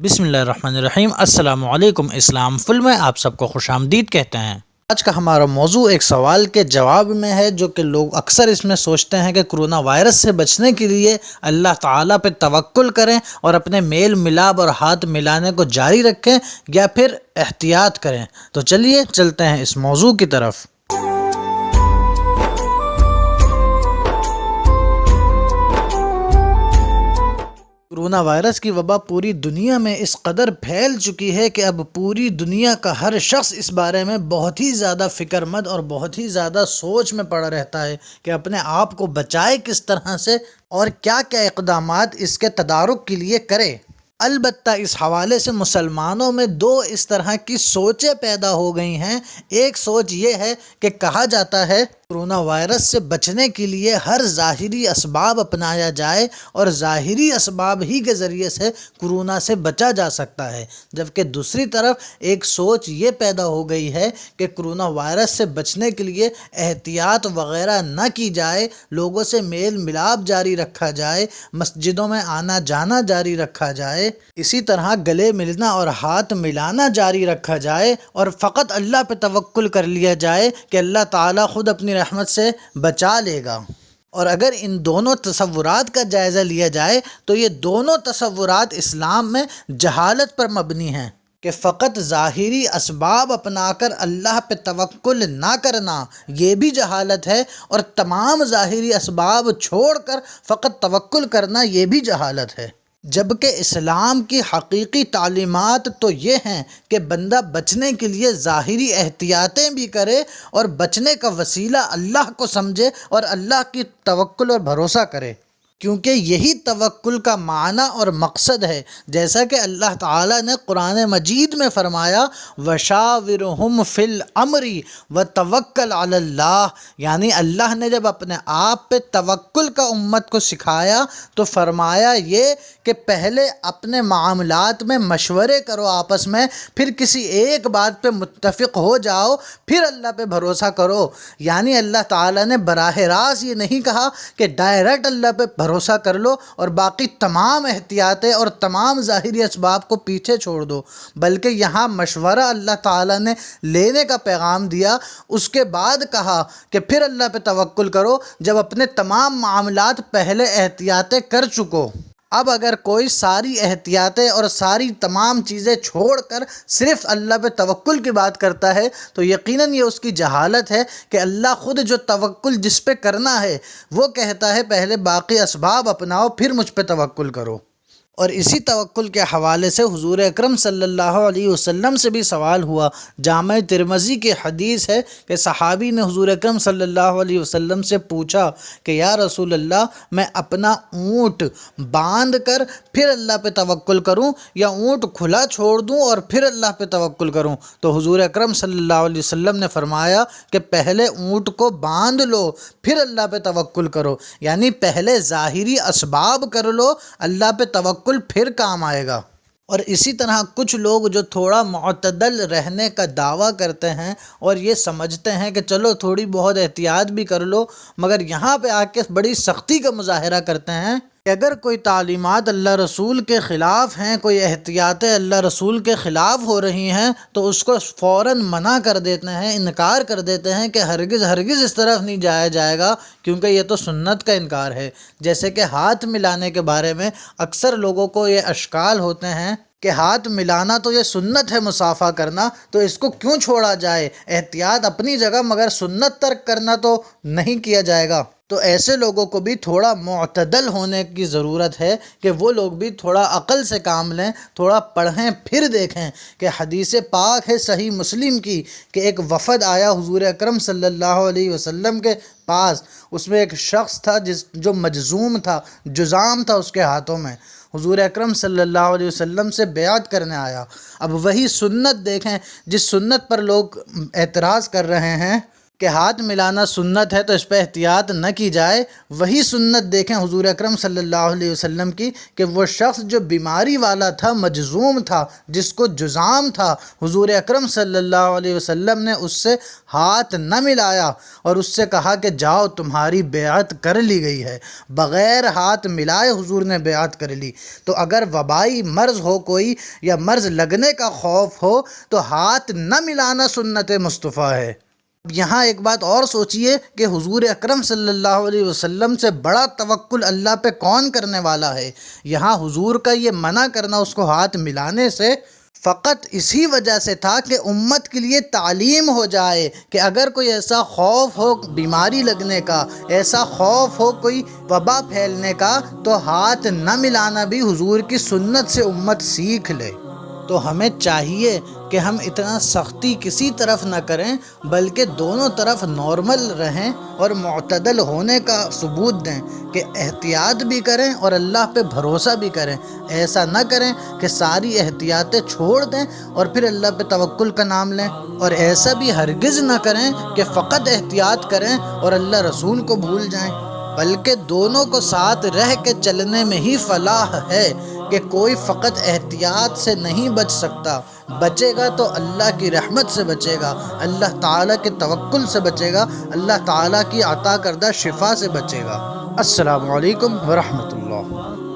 بسم اللہ الرحمن الرحیم۔ السلام علیکم۔ اسلام فل میں آپ سب کو خوش آمدید کہتے ہیں۔ آج کا ہمارا موضوع ایک سوال کے جواب میں ہے جو کہ لوگ اکثر اس میں سوچتے ہیں کہ کرونا وائرس سے بچنے کے لیے اللہ تعالیٰ پہ توکل کریں اور اپنے میل ملاب اور ہاتھ ملانے کو جاری رکھیں یا پھر احتیاط کریں۔ تو چلیے چلتے ہیں اس موضوع کی طرف۔ کرونا وائرس کی وبا پوری دنیا میں اس قدر پھیل چکی ہے کہ اب پوری دنیا کا ہر شخص اس بارے میں بہت ہی زیادہ فکر مند اور بہت ہی زیادہ سوچ میں پڑا رہتا ہے کہ اپنے آپ کو بچائے کس طرح سے اور کیا کیا اقدامات اس کے تدارک کے لیے کرے۔ البتہ اس حوالے سے مسلمانوں میں دو اس طرح کی سوچیں پیدا ہو گئی ہیں۔ ایک سوچ یہ ہے کہ کہا جاتا ہے کرونا وائرس سے بچنے کے لیے ہر ظاہری اسباب اپنایا جائے اور ظاہری اسباب ہی کے ذریعے سے کرونا سے بچا جا سکتا ہے، جبکہ دوسری طرف ایک سوچ یہ پیدا ہو گئی ہے کہ کرونا وائرس سے بچنے کے لیے احتیاط وغیرہ نہ کی جائے، لوگوں سے میل ملاپ جاری رکھا جائے، مسجدوں میں آنا جانا جاری رکھا جائے، اسی طرح گلے ملنا اور ہاتھ ملانا جاری رکھا جائے اور فقط اللہ پہ توکل کر لیا جائے کہ اللہ تعالیٰ خود اپنی رحمت سے بچا لے گا۔ اور اگر ان دونوں تصورات کا جائزہ لیا جائے تو یہ دونوں تصورات اسلام میں جہالت پر مبنی ہیں کہ فقط ظاہری اسباب اپنا کر اللہ پہ توکل نہ کرنا یہ بھی جہالت ہے، اور تمام ظاہری اسباب چھوڑ کر فقط توکل کرنا یہ بھی جہالت ہے۔ جبکہ اسلام کی حقیقی تعلیمات تو یہ ہیں کہ بندہ بچنے کے لیے ظاہری احتیاطیں بھی کرے اور بچنے کا وسیلہ اللہ کو سمجھے اور اللہ کی توکل اور بھروسہ کرے، کیونکہ یہی توکل کا معنی اور مقصد ہے، جیسا کہ اللہ تعالیٰ نے قرآن مجید میں فرمایا وَشَاوِرْهُمْ فِي الْأَمْرِ وَتَوَكَّلْ عَلَى اللَّهِ، یعنی اللہ نے جب اپنے آپ پہ توکل کا امت کو سکھایا تو فرمایا یہ کہ پہلے اپنے معاملات میں مشورے کرو آپس میں، پھر کسی ایک بات پہ متفق ہو جاؤ، پھر اللہ پہ بھروسہ کرو۔ یعنی اللہ تعالیٰ نے براہ راست یہ نہیں کہا کہ ڈائریکٹ اللہ پہ بھروسہ کر لو اور باقی تمام احتیاطیں اور تمام ظاہری اسباب کو پیچھے چھوڑ دو، بلکہ یہاں مشورہ اللہ تعالیٰ نے لینے کا پیغام دیا، اس کے بعد کہا کہ پھر اللہ پہ توکل کرو جب اپنے تمام معاملات پہلے احتیاطیں کر چکو۔ اب اگر کوئی ساری احتیاطیں اور ساری تمام چیزیں چھوڑ کر صرف اللہ پہ توکل کی بات کرتا ہے تو یقیناً یہ اس کی جہالت ہے کہ اللہ خود جو توکل جس پہ کرنا ہے وہ کہتا ہے پہلے باقی اسباب اپناؤ پھر مجھ پہ توکل کرو۔ اور اسی توکل کے حوالے سے حضور اکرم صلی اللہ علیہ وسلم سے بھی سوال ہوا۔ جامع ترمذی کی حدیث ہے کہ صحابی نے حضور اکرم صلی اللہ علیہ وسلم سے پوچھا کہ یا رسول اللہ، میں اپنا اونٹ باندھ کر پھر اللہ پہ توکل کروں یا اونٹ کھلا چھوڑ دوں اور پھر اللہ پہ توکل کروں؟ تو حضور اکرم صلی اللہ علیہ وسلم نے فرمایا کہ پہلے اونٹ کو باندھ لو پھر اللہ پہ توکل کرو، یعنی پہلے ظاہری اسباب کر لو، اللہ پہ توکل پھر کام آئے گا۔ اور اسی طرح کچھ لوگ جو تھوڑا معتدل رہنے کا دعویٰ کرتے ہیں اور یہ سمجھتے ہیں کہ چلو تھوڑی بہت احتیاط بھی کر لو، مگر یہاں پہ آ کے بڑی سختی کا مظاہرہ کرتے ہیں کہ اگر کوئی تعلیمات اللہ رسول کے خلاف ہیں، کوئی احتیاطیں اللہ رسول کے خلاف ہو رہی ہیں تو اس کو فوراً منع کر دیتے ہیں، انکار کر دیتے ہیں کہ ہرگز ہرگز اس طرف نہیں جایا جائے گا کیونکہ یہ تو سنت کا انکار ہے۔ جیسے کہ ہاتھ ملانے کے بارے میں اکثر لوگوں کو یہ اشکال ہوتے ہیں کہ ہاتھ ملانا تو یہ سنت ہے، مصافحہ کرنا، تو اس کو کیوں چھوڑا جائے؟ احتیاط اپنی جگہ مگر سنت ترک کرنا تو نہیں کیا جائے گا۔ تو ایسے لوگوں کو بھی تھوڑا معتدل ہونے کی ضرورت ہے کہ وہ لوگ بھی تھوڑا عقل سے کام لیں، تھوڑا پڑھیں پھر دیکھیں کہ حدیث پاک ہے صحیح مسلم کی کہ ایک وفد آیا حضور اکرم صلی اللہ علیہ وسلم کے پاس، اس میں ایک شخص تھا جو مجذوم تھا، جذام تھا اس کے ہاتھوں میں، حضور اکرم صلی اللہ علیہ وسلم سے بیعت کرنے آیا۔ اب وہی سنت دیکھیں جس سنت پر لوگ اعتراض کر رہے ہیں، کہ ہاتھ ملانا سنت ہے تو اس پہ احتیاط نہ کی جائے، وہی سنت دیکھیں حضور اکرم صلی اللہ علیہ وسلم کی کہ وہ شخص جو بیماری والا تھا، مجذوم تھا، جس کو جذام تھا، حضور اکرم صلی اللہ علیہ وسلم نے اس سے ہاتھ نہ ملایا اور اس سے کہا کہ جاؤ تمہاری بیعت کر لی گئی ہے، بغیر ہاتھ ملائے حضور نے بیعت کر لی۔ تو اگر وبائی مرض ہو کوئی یا مرض لگنے کا خوف ہو تو ہاتھ نہ ملانا سنت مصطفیٰ ہے۔ یہاں ایک بات اور سوچئے کہ حضور اکرم صلی اللہ علیہ وسلم سے بڑا توکل اللہ پہ کون کرنے والا ہے؟ یہاں حضور کا یہ منع کرنا اس کو ہاتھ ملانے سے فقط اسی وجہ سے تھا کہ امت کے لیے تعلیم ہو جائے کہ اگر کوئی ایسا خوف ہو بیماری لگنے کا، ایسا خوف ہو کوئی وبا پھیلنے کا، تو ہاتھ نہ ملانا بھی حضور کی سنت سے امت سیکھ لے۔ تو ہمیں چاہیے کہ ہم اتنا سختی کسی طرف نہ کریں، بلکہ دونوں طرف نارمل رہیں اور معتدل ہونے کا ثبوت دیں کہ احتیاط بھی کریں اور اللہ پہ بھروسہ بھی کریں۔ ایسا نہ کریں کہ ساری احتیاطیں چھوڑ دیں اور پھر اللہ پہ توکل کا نام لیں، اور ایسا بھی ہرگز نہ کریں کہ فقط احتیاط کریں اور اللہ رسول کو بھول جائیں، بلکہ دونوں کو ساتھ رہ کے چلنے میں ہی فلاح ہے کہ کوئی فقط احتیاط سے نہیں بچ سکتا، بچے گا تو اللہ کی رحمت سے بچے گا، اللہ تعالیٰ کے توکل سے بچے گا، اللہ تعالیٰ کی عطا کردہ شفا سے بچے گا۔ السلام علیکم ورحمۃ اللہ۔